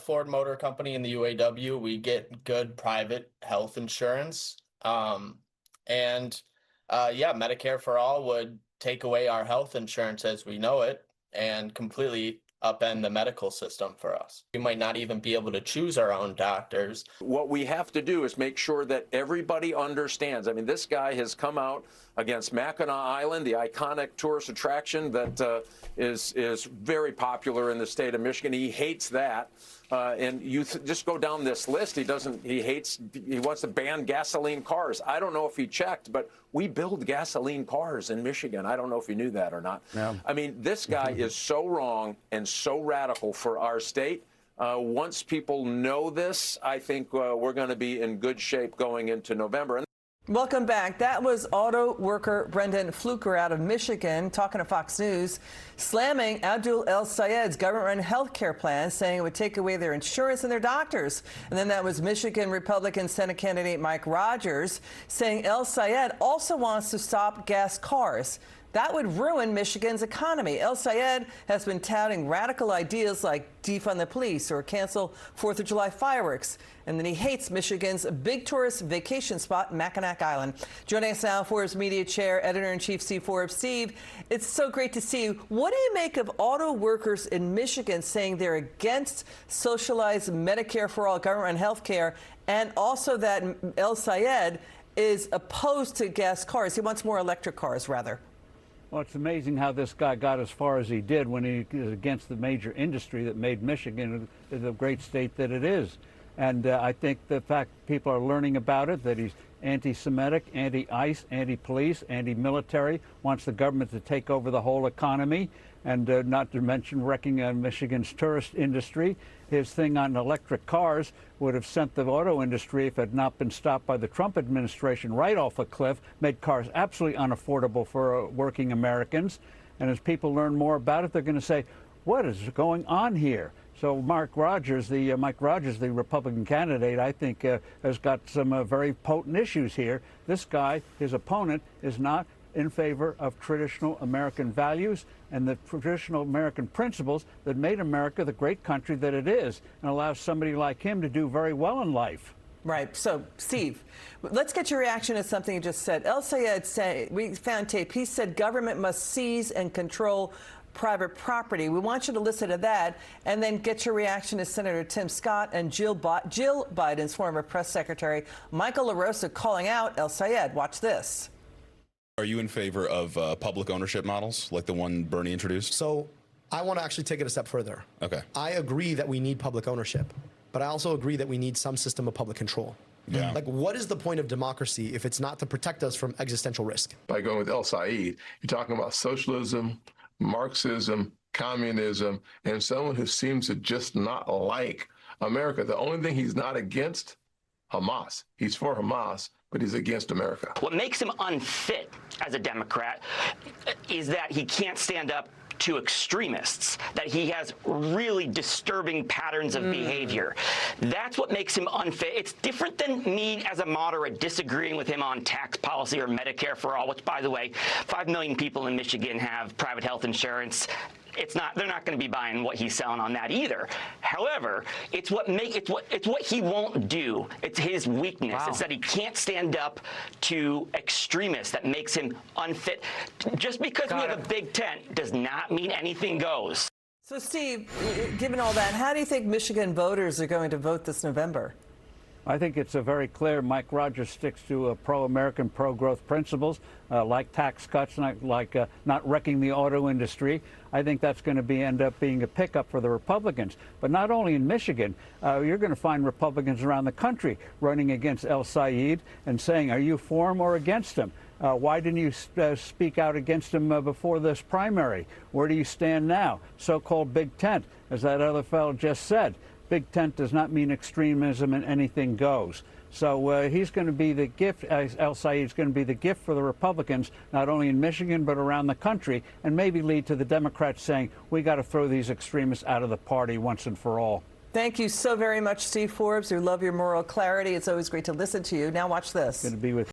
Ford Motor Company in the UAW, we get good private health insurance. Yeah, Medicare for All would take away our health insurance as we know it and completely upend the medical system for us. We might not even be able to choose our own doctors. What we have to do is make sure that everybody understands. I mean, this guy has come out against Mackinac Island, the iconic tourist attraction that is very popular in the state of Michigan. He hates that. And you just go down this list. He wants to ban gasoline cars. I don't know if he checked, but we build gasoline cars in Michigan. I don't know if you knew that or not. No. I mean, this guy is so wrong and so radical for our state. Once people know this, I think we're going to be in good shape going into November. Welcome back. That was auto worker Brendan Fluker out of Michigan talking to Fox News, slamming Abdul El-Sayed's government-run health care plan, saying it would take away their insurance and their doctors. And then that was Michigan Republican Senate candidate Mike Rogers saying El-Sayed also wants to stop gas cars. That would ruin Michigan's economy. El-Sayed has been touting radical ideas like defund the police or cancel 4th of July fireworks. And then he hates Michigan's big tourist vacation spot, Mackinac Island. Joining us now, Forbes Media Chair, Editor-in-Chief Steve Forbes. Steve, it's so great to see you. What do you make of auto workers in Michigan saying they're against socialized Medicare for all government health care, and also that El-Sayed is opposed to gas cars? He wants more electric cars, rather. Well, it's amazing how this guy got as far as he did when he is against the major industry that made Michigan the great state that it is. And I think the fact people are learning about it, that he's anti-Semitic, anti-ICE, anti-police, anti-military, wants the government to take over the whole economy, and not to mention wrecking Michigan's tourist industry. His thing on electric cars would have sent the auto industry, if it had not been stopped by the Trump administration, right off a cliff, made cars absolutely unaffordable for working Americans. And as people learn more about it, they're going to say, what is going on here? So Mike Rogers, the Republican candidate, I think has got some very potent issues here. This guy, his opponent, is not in favor of traditional American values and the traditional American principles that made America the great country that it is, and allows somebody like him to do very well in life. Right. So, Steve, let's get your reaction to something you just said. El-Sayed said, we found tape, he said government must seize and control private property. We want you to listen to that and then get your reaction to Senator Tim Scott and Jill Biden's former press secretary, Michael LaRosa, calling out El-Sayed. Watch this. Are you in favor of public ownership models like the one Bernie introduced? So I want to actually take it a step further. Okay. I agree that we need public ownership, but I also agree that we need some system of public control. Yeah. Like, what is the point of democracy if it's not to protect us from existential risk? By going with El-Sayed, you're talking about socialism, Marxism, communism, and someone who seems to just not like America. The only thing he's not against, Hamas. He's for Hamas, but he's against America. What makes him unfit as a Democrat is that he can't stand up to extremists, that he has really disturbing patterns of behavior. That's what makes him unfit. It's different than me as a moderate disagreeing with him on tax policy or Medicare for all, which, by the way, 5 million people in Michigan have private health insurance. They're not going to be buying what he's selling on that either. However, it's what he won't do. It's his weakness. Wow. It's that he can't stand up to extremists that makes him unfit. Just because we have a big tent does not mean anything goes. So, Steve, given all that, how do you think Michigan voters are going to vote this November? I think it's a very clear. Mike Rogers sticks to pro-American, pro-growth principles, like tax cuts, not wrecking the auto industry. I think that's going to end up being a pickup for the Republicans. But not only in Michigan, you're going to find Republicans around the country running against El-Sayed and saying, are you for him or against him? Why didn't you speak out against him before this primary? Where do you stand now? So-called big tent, as that other fellow just said. Big tent does not mean extremism and anything goes. So he's going to be the gift, El-Sayed is going to be the gift for the Republicans, not only in Michigan, but around the country, and maybe lead to the Democrats saying, we got to throw these extremists out of the party once and for all. Thank you so very much, Steve Forbes. We love your moral clarity. It's always great to listen to you. Now watch this. Going to be with